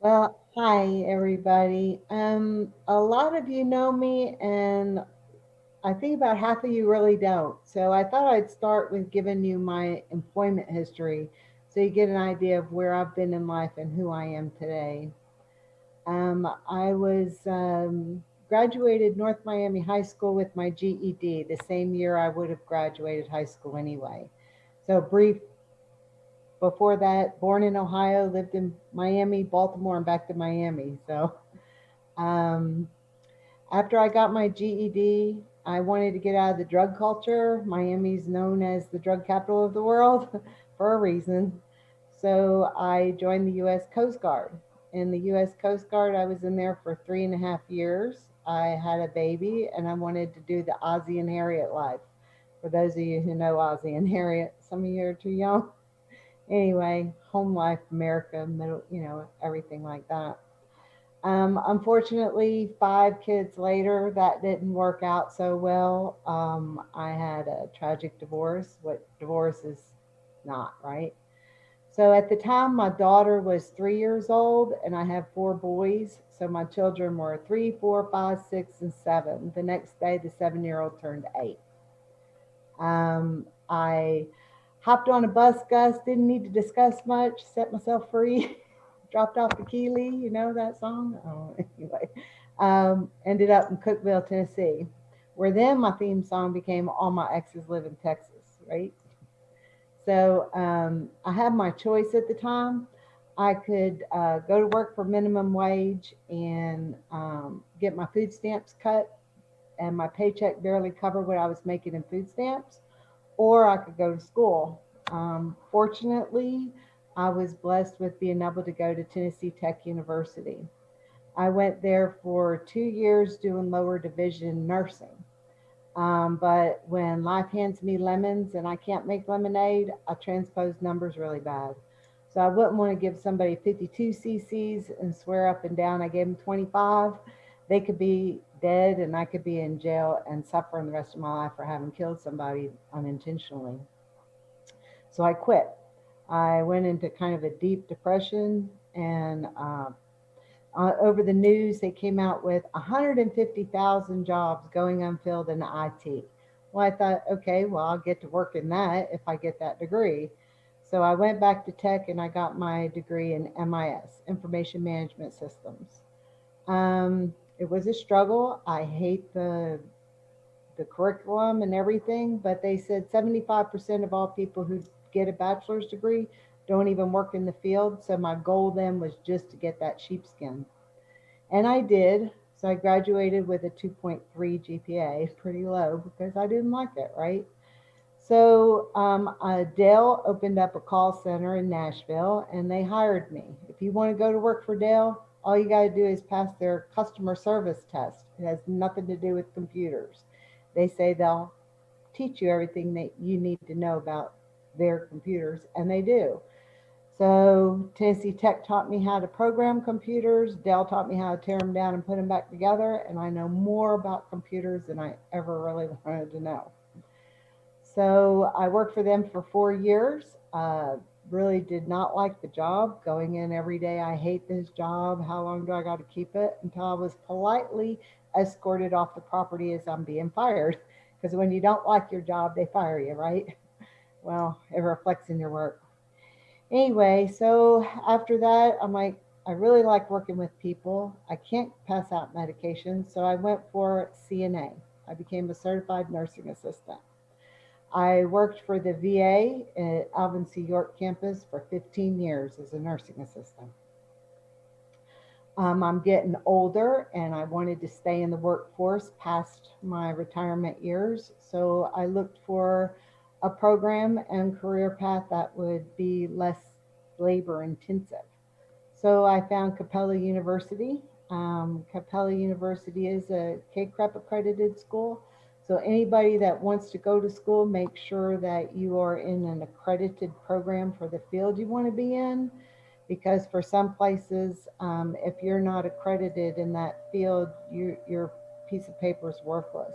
Well, hi everybody. A lot of you know me, and I think about half of you really don't. So I thought I'd start with giving you my employment history, so you get an idea of where I've been in life and who I am today. I was graduated North Miami High School with my GED the same year I would have graduated high school anyway. So brief before that, born in Ohio, lived in Miami, Baltimore, and back to Miami. So Um, after I got my GED, I wanted to get out of the drug culture. Miami's known as the drug capital of the world for a reason. So I joined the U.S. Coast Guard. In the U.S. Coast Guard, I was in there for 3.5 years. I had a baby, and I wanted to do the Ozzie and Harriet life. For those of you who know Ozzie and Harriet, some of you are too young. Anyway, home life, America, middle, everything like that. Unfortunately, 5 kids later, that didn't work out so well. I had a tragic divorce, what divorce is not, right? So at the time, my daughter was 3 years old, and I have 4 boys. So my children were 3, 4, 5, 6, and 7. The next day, the 7-year-old turned 8. I hopped on a bus, Gus, didn't need to discuss much, set myself free, dropped off the Keeley, you know that song? Oh, anyway. Ended up in Cookeville, Tennessee, where then my theme song became All My Exes Live in Texas, right? So I had my choice at the time. I could go to work for minimum wage and get my food stamps cut, and my paycheck barely covered what I was making in food stamps, or I could go to school. Fortunately, I was blessed with being able to go to Tennessee Tech University. I went there for 2 years doing lower division nursing. But when life hands me lemons and I can't make lemonade, I transpose numbers really bad. So I wouldn't want to give somebody 52 cc's and swear up and down I gave them 25. They could be dead and I could be in jail and suffering the rest of my life for having killed somebody unintentionally. So I quit. I went into kind of a deep depression, and over the news, they came out with 150,000 jobs going unfilled in IT. Well, I thought, okay, well, I'll get to work in that if I get that degree. So I went back to tech and I got my degree in MIS, Information Management Systems. It was a struggle. I hate the curriculum and everything, but they said 75% of all people who get a bachelor's degree don't even work in the field. So my goal then was just to get that sheepskin. And I did. So I graduated with a 2.3 GPA, pretty low because I didn't like it, right? So Dell opened up a call center in Nashville and they hired me. If you want to go to work for Dell, all you got to do is pass their customer service test. It has nothing to do with computers. They say they'll teach you everything that you need to know about their computers, and they do. So Tennessee Tech taught me how to program computers. Dell taught me how to tear them down and put them back together. And I know more about computers than I ever really wanted to know. So I worked for them for 4 years. Really did not like the job. Going in every day, I hate this job. How long do I got to keep it? Until I was politely escorted off the property as I'm being fired. Because when you don't like your job, they fire you, right? Well, it reflects in your work. Anyway, so after that, I'm like, I really like working with people. I can't pass out medications, so I went for CNA. I became a certified nursing assistant. I worked for the VA at Alvin C. York campus for 15 years as a nursing assistant. I'm getting older and I wanted to stay in the workforce past my retirement years. So I looked for a program and career path that would be less labor intensive. So I found Capella University. Capella University is a KCREP accredited school. So anybody that wants to go to school, make sure that you are in an accredited program for the field you want to be in, because for some places, if you're not accredited in that field, your piece of paper is worthless.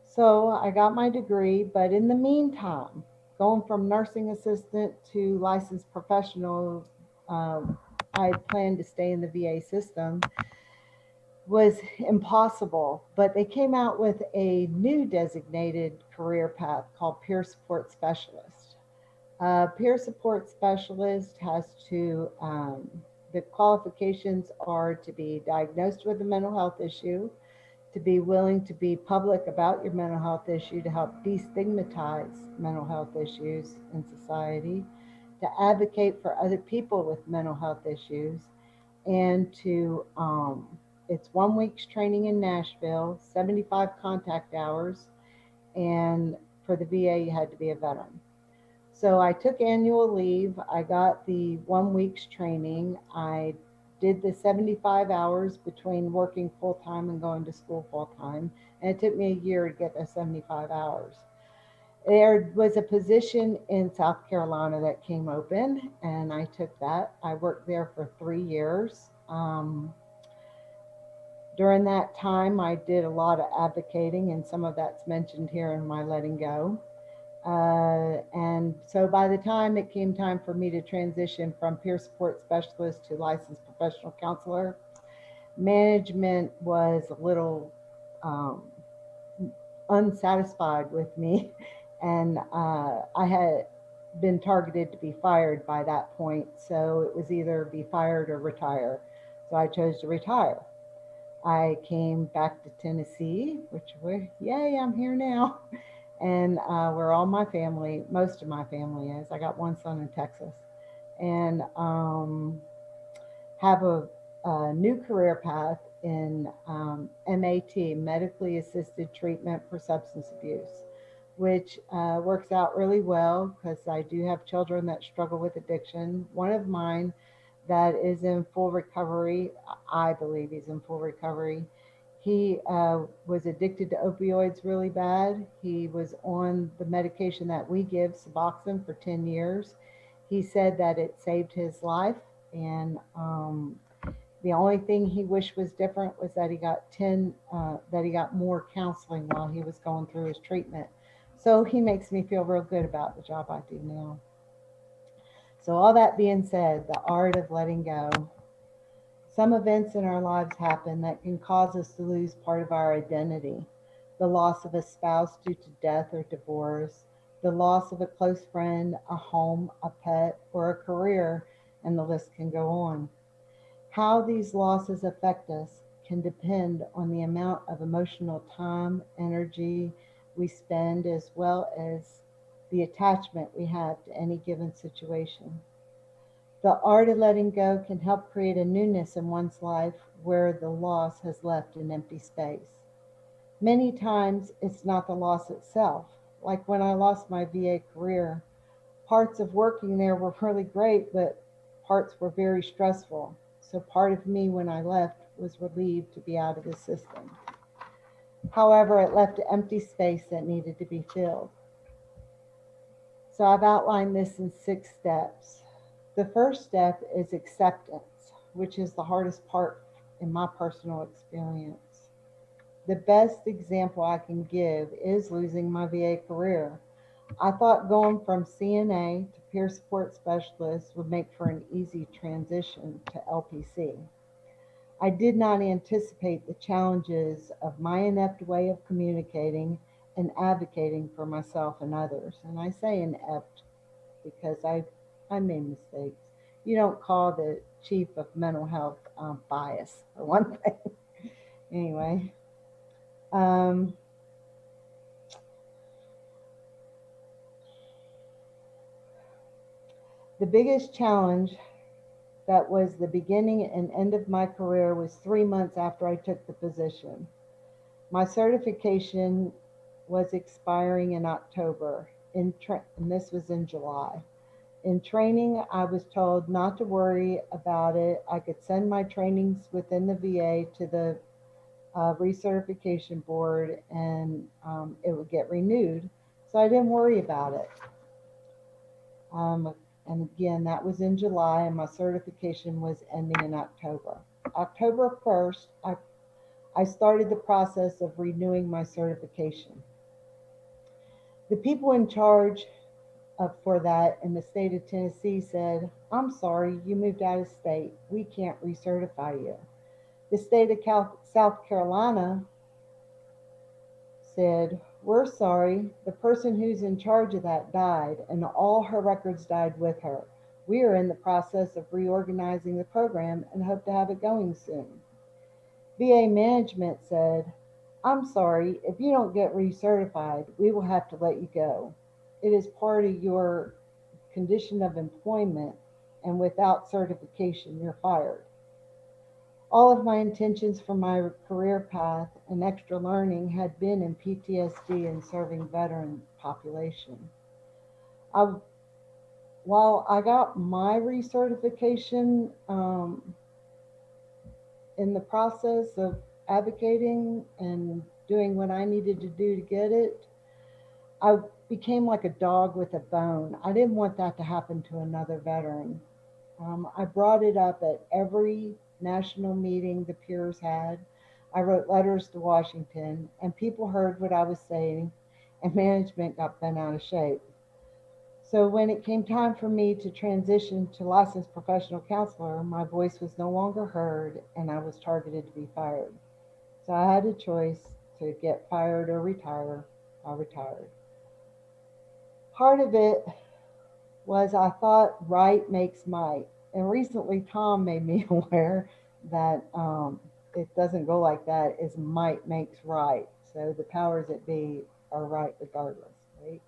So I got my degree, but in the meantime, going from nursing assistant to licensed professional, uh, I planned to stay in the VA system was impossible. But they came out with a new designated career path called peer support specialist. Peer support specialist has to, the qualifications are to be diagnosed with a mental health issue, to be willing to be public about your mental health issue to help destigmatize mental health issues in society, to advocate for other people with mental health issues, and to, it's 1 week's training in Nashville, 75 contact hours, and for the VA, you had to be a veteran. So I took annual leave. I got the 1 week's training. I did the 75 hours between working full time and going to school full time. And it took me a year to get those 75 hours. There was a position in South Carolina that came open, and I took that. I worked there for 3 years. During that time, I did a lot of advocating, and some of that's mentioned here in my letting go. And so by the time it came time for me to transition from peer support specialist to licensed professional counselor, management was a little um, unsatisfied with me. And I had been targeted to be fired by that point. So it was either be fired or retire. So I chose to retire. I came back to Tennessee, which we're, yay, I'm here now. And where all my family, most of my family is. I got one son in Texas, and have a new career path in MAT, medically assisted treatment for substance abuse, which works out really well because I do have children that struggle with addiction. One of mine that is in full recovery, I believe he's in full recovery. He was addicted to opioids really bad. He was on the medication that we give, Suboxone, for 10 years. He said that it saved his life, and the only thing he wished was different was that he got more counseling while he was going through his treatment. So he makes me feel real good about the job I do now. So all that being said, the art of letting go. Some events in our lives happen that can cause us to lose part of our identity. The loss of a spouse due to death or divorce, the loss of a close friend, a home, a pet, or a career, and the list can go on. How these losses affect us can depend on the amount of emotional time, energy we spend, as well as the attachment we have to any given situation. The art of letting go can help create a newness in one's life where the loss has left an empty space. Many times it's not the loss itself. Like when I lost my VA career, parts of working there were really great, but parts were very stressful. So part of me when I left was relieved to be out of the system. However, it left an empty space that needed to be filled. So I've outlined this in 6 steps. The first step is acceptance, which is the hardest part in my personal experience. The best example I can give is losing my VA career. I thought going from CNA to peer support specialist would make for an easy transition to LPC. I did not anticipate the challenges of my inept way of communicating and advocating for myself and others. And I say inept because I made mistakes. You don't call the chief of mental health bias, for one thing. Anyway, um, the biggest challenge that was the beginning and end of my career was 3 months after I took the position. My certification was expiring in October, and this was in July. In training, I was told not to worry about it. I could send my trainings within the VA to the recertification board, and it would get renewed. So I didn't worry about it. And again, that was in July, and my certification was ending in October. October 1st, I started the process of renewing my certification. The people in charge for that, and the state of Tennessee said, I'm sorry, you moved out of state. We can't recertify you. The state of South Carolina said, we're sorry, the person who's in charge of that died, and all her records died with her. We are in the process of reorganizing the program and hope to have it going soon. VA management said, I'm sorry, if you don't get recertified, we will have to let you go. It is part of your condition of employment, and without certification, you're fired. All of my intentions for my career path and extra learning had been in PTSD and serving veteran population. I, while I got my recertification, in the process of advocating and doing what I needed to do to get it, I became like a dog with a bone. I didn't want that to happen to another veteran. I brought it up at every national meeting the peers had. I wrote letters to Washington, and people heard what I was saying, and management got bent out of shape. So when it came time for me to transition to licensed professional counselor, my voice was no longer heard, and I was targeted to be fired. So I had a choice to get fired or retire. I retired. Part of it was I thought right makes might. And recently, Tom made me aware that it doesn't go like that. Is might makes right. So the powers that be are right regardless, right?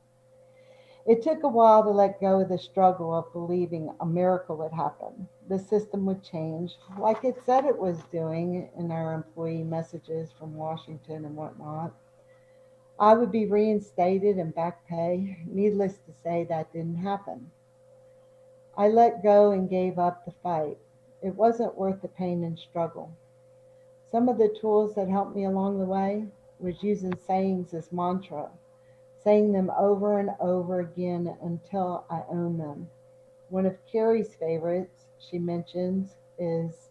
It took a while to let go of the struggle of believing a miracle would happen. The system would change, like it said it was doing in our employee messages from Washington and whatnot. I would be reinstated and back pay. Needless to say, that didn't happen. I let go and gave up the fight. It wasn't worth the pain and struggle. Some of the tools that helped me along the way was using sayings as mantra, saying them over and over again until I own them. One of Carrie's favorites she mentions is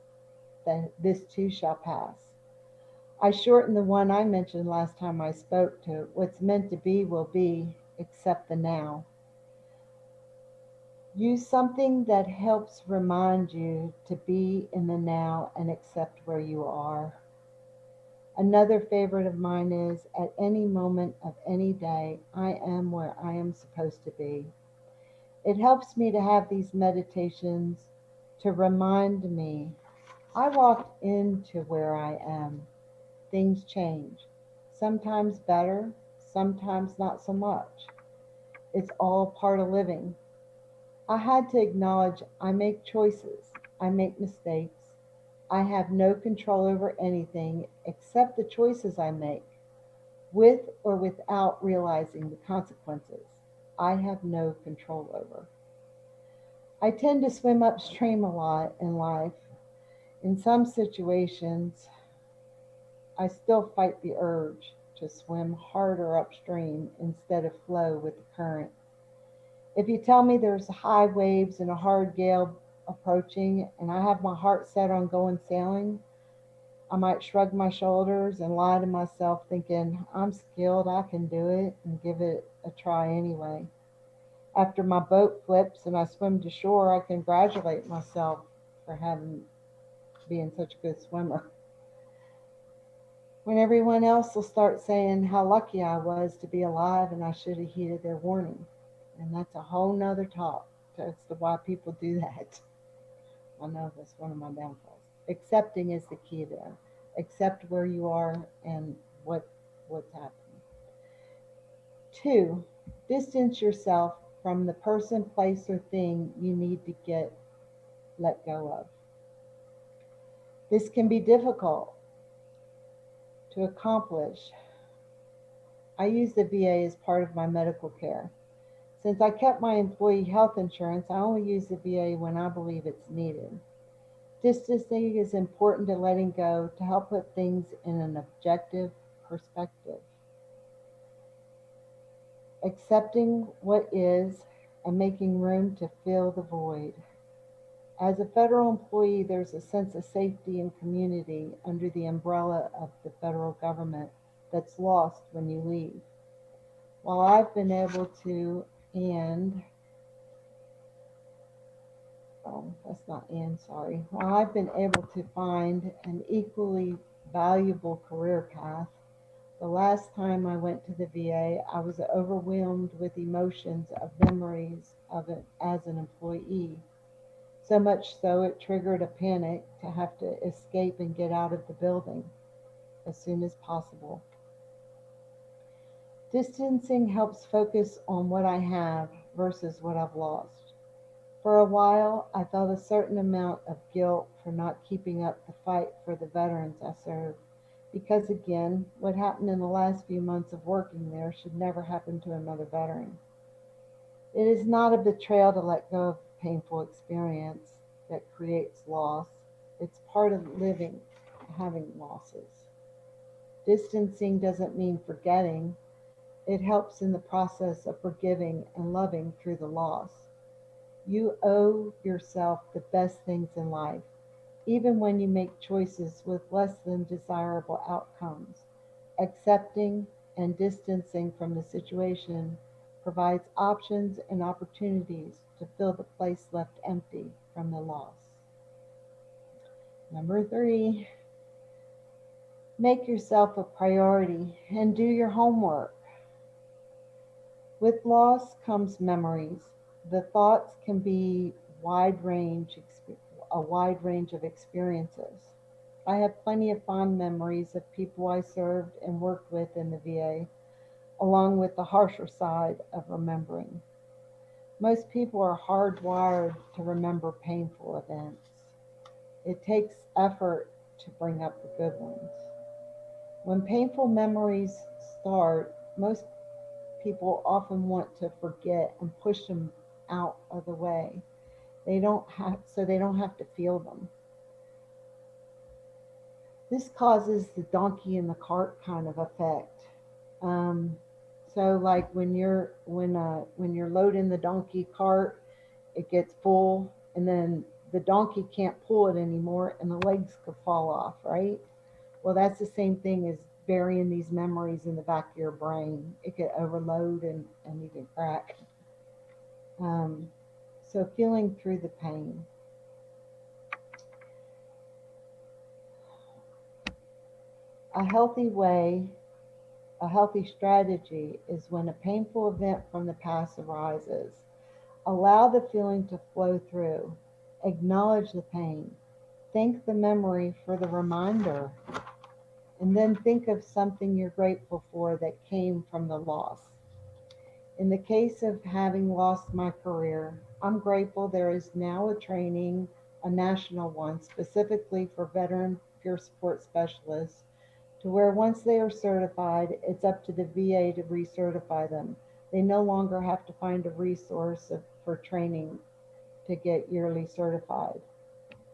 that this too shall pass. I shortened the one I mentioned last time I spoke to what's meant to be will be, except the now. Use something that helps remind you to be in the now and accept where you are. Another favorite of mine is at any moment of any day, I am where I am supposed to be. It helps me to have these meditations to remind me I walked into where I am. Things change, sometimes better, sometimes not so much. It's all part of living. I had to acknowledge I make choices, I make mistakes. I have no control over anything except the choices I make, with or without realizing the consequences. I have no control over. I tend to swim upstream a lot in life. In some situations, I still fight the urge to swim harder upstream instead of flow with the current. If you tell me there's high waves and a hard gale approaching and I have my heart set on going sailing, I might shrug my shoulders and lie to myself thinking I'm skilled, I can do it, and give it a try anyway. After my boat flips and I swim to shore, I congratulate myself for having being such a good swimmer. When everyone else will start saying how lucky I was to be alive and I should have heeded their warning. And that's a whole nother talk. That's the why people do that. I know that's one of my downfalls. Accepting is the key there. Accept where you are and what's happening. Two, distance yourself from the person, place, or thing you need to get let go of. This can be difficult to accomplish. I use the VA as part of my medical care. Since I kept my employee health insurance, I only use the VA when I believe it's needed. Distancing is important to letting go to help put things in an objective perspective. Accepting what is and making room to fill the void. As a federal employee, there's a sense of safety and community under the umbrella of the federal government that's lost when you leave. While I've been able to and Oh, that's not Ann, sorry. While I've been able to find an equally valuable career path, the last time I went to the VA, I was overwhelmed with emotions of memories of it as an employee. So much so it triggered a panic to have to escape and get out of the building as soon as possible. Distancing helps focus on what I have versus what I've lost. For a while, I felt a certain amount of guilt for not keeping up the fight for the veterans I served, because again, what happened in the last few months of working there should never happen to another veteran. It is not a betrayal to let go of painful experience that creates loss. It's part of living, having losses. Distancing doesn't mean forgetting, it helps in the process of forgiving and loving through the loss. You owe yourself the best things in life, even when you make choices with less than desirable outcomes. Accepting and distancing from the situation provides options and opportunities to fill the place left empty from the loss. Number three, make yourself a priority and do your homework. With loss comes memories. The thoughts can be wide range, a wide range of experiences. I have plenty of fond memories of people I served and worked with in the VA, along with the harsher side of remembering. Most people are hardwired to remember painful events. It takes effort to bring up the good ones. When painful memories start, most people often want to forget and push them out of the way. They don't have to feel them. This causes the donkey in the cart kind of effect. Um, so like when you're loading the donkey cart, it gets full, and then the donkey can't pull it anymore, and the legs could fall off, right? Well, that's the same thing as burying these memories in the back of your brain. It could overload and you can crack. Um, so feeling through the pain. A healthy way, a healthy strategy is when a painful event from the past arises. Allow the feeling to flow through. Acknowledge the pain. Thank the memory for the reminder. And then think of something you're grateful for that came from the loss. In the case of having lost my career, I'm grateful there is now a training, a national one, specifically for veteran peer support specialists, to where once they are certified, it's up to the VA to recertify them. They no longer have to find a resource for training to get yearly certified.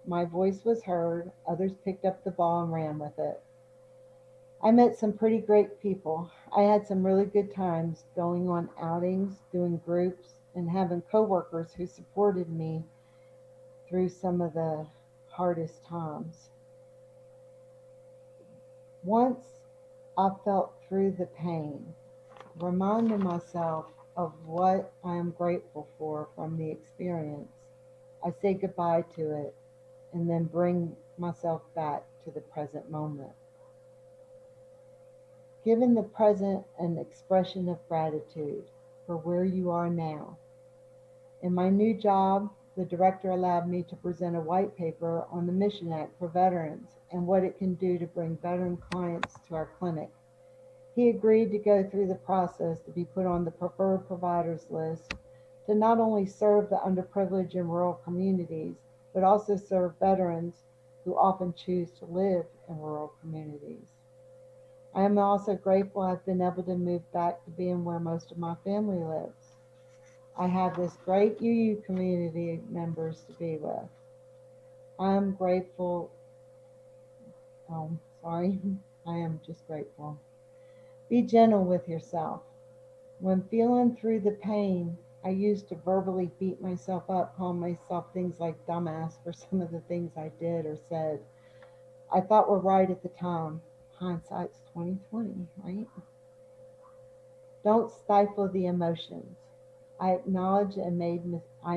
My voice was heard, others picked up the ball and ran with it. I met some pretty great people. I had some really good times going on outings, doing groups, and having coworkers who supported me through some of the hardest times. Once I felt through the pain, reminding myself of what I am grateful for from the experience, I say goodbye to it and then bring myself back to the present moment. Given the present an expression of gratitude for where you are now. In my new job, the director allowed me to present a white paper on the Mission Act for veterans and what it can do to bring veteran clients to our clinic. He agreed to go through the process to be put on the preferred providers list to not only serve the underprivileged in rural communities, but also serve veterans who often choose to live in rural communities. I am also grateful I've been able to move back to being where most of my family lives. I have this great UU community members to be with. I'm grateful. Sorry. I am just grateful. Be gentle with yourself. When feeling through the pain, I used to verbally beat myself up, calling myself things like dumbass for some of the things I did or said I thought were right at the time. Hindsight's 2020, right? Don't stifle the emotions. I acknowledge I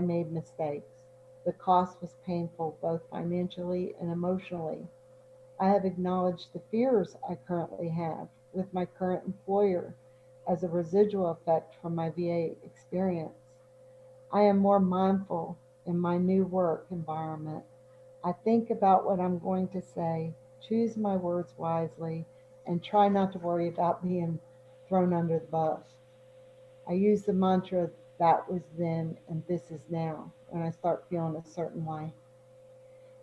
made mistakes. The cost was painful, both financially and emotionally. I have acknowledged the fears I currently have with my current employer as a residual effect from my VA experience. I am more mindful in my new work environment. I think about what I'm going to say, choose my words wisely, and try not to worry about being thrown under the bus. I use the mantra, that was then and this is now, when I start feeling a certain way.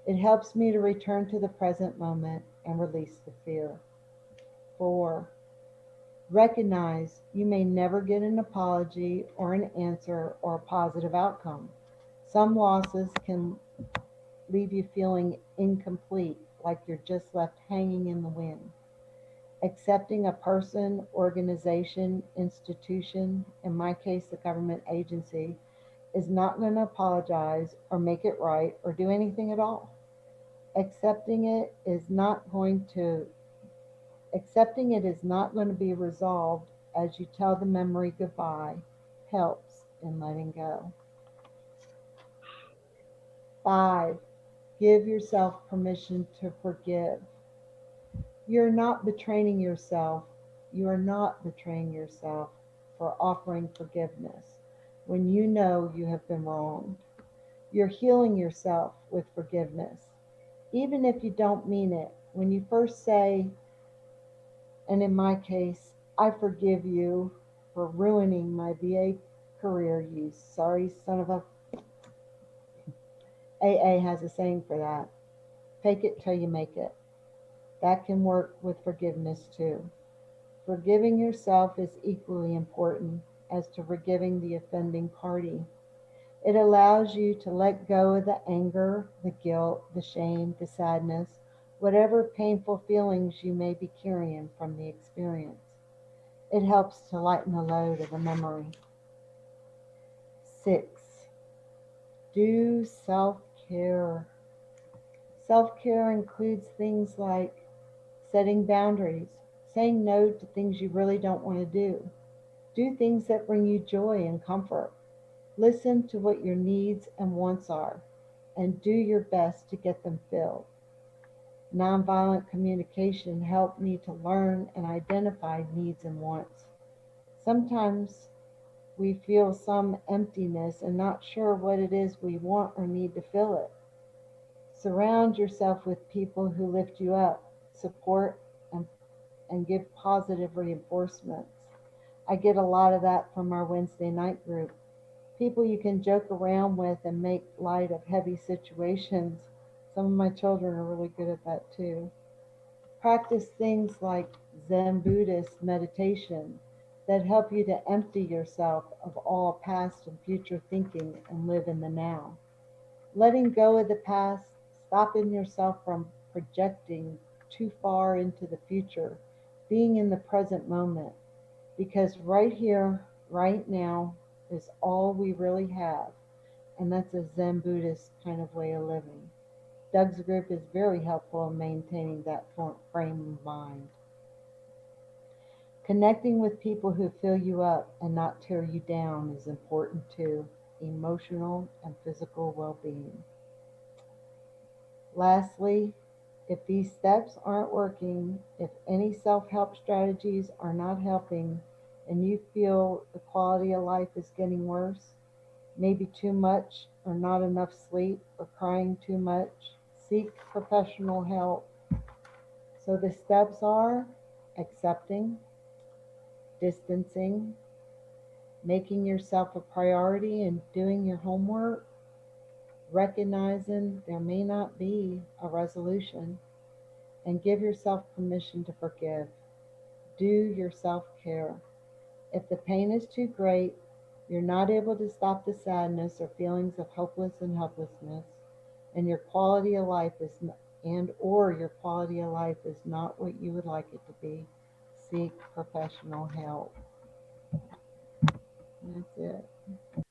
It helps me to return to the present moment and release the fear. 4. Recognize you may never get an apology or an answer or a positive outcome. Some losses can leave you feeling incomplete, like you're just left hanging in the wind. Accepting a person, organization, institution, in my case, the government agency, is not going to apologize or make it right or do anything at all. Accepting it is not going to Accepting it is not going to be resolved as you tell the memory goodbye helps in letting go. 5. Give yourself permission to forgive. You're not betraying yourself. You are not betraying yourself for offering forgiveness when you know you have been wronged. You're healing yourself with forgiveness. Even if you don't mean it, when you first say, and in my case, I forgive you for ruining my VA career, you sorry son of a. AA has a saying for that. Fake it till you make it. That can work with forgiveness too. Forgiving yourself is equally important as to forgiving the offending party. It allows you to let go of the anger, the guilt, the shame, the sadness, whatever painful feelings you may be carrying from the experience. It helps to lighten the load of the memory. 6. Do self care. Self care includes things like setting boundaries, saying no to things you really don't want to do. Do things that bring you joy and comfort. Listen to what your needs and wants are, and do your best to get them filled. Nonviolent communication helped me to learn and identify needs and wants. Sometimes we feel some emptiness and not sure what it is we want or need to fill it. Surround yourself with people who lift you up, support, and, and give positive reinforcements. I get a lot of that from our Wednesday night group. People you can joke around with and make light of heavy situations. Some of my children are really good at that too. Practice things like Zen Buddhist meditation that help you to empty yourself of all past and future thinking and live in the now. Letting go of the past, stopping yourself from projecting too far into the future, being in the present moment, because right here, right now, is all we really have, and that's a Zen Buddhist kind of way of living. Doug's group is very helpful in maintaining that frame of mind. Connecting with people who fill you up and not tear you down is important too. Emotional and physical well being. Lastly, if these steps aren't working, if any self help strategies are not helping, and you feel the quality of life is getting worse, maybe too much or not enough sleep or crying too much, seek professional help. So the steps are accepting, distancing, making yourself a priority and doing your homework, recognizing there may not be a resolution, and give yourself permission to forgive. Do your self care. If the pain is too great, you're not able to stop the sadness or feelings of hopeless and helplessness, and your quality of life is and or your quality of life is not what you would like it to be, seek professional help. And that's it.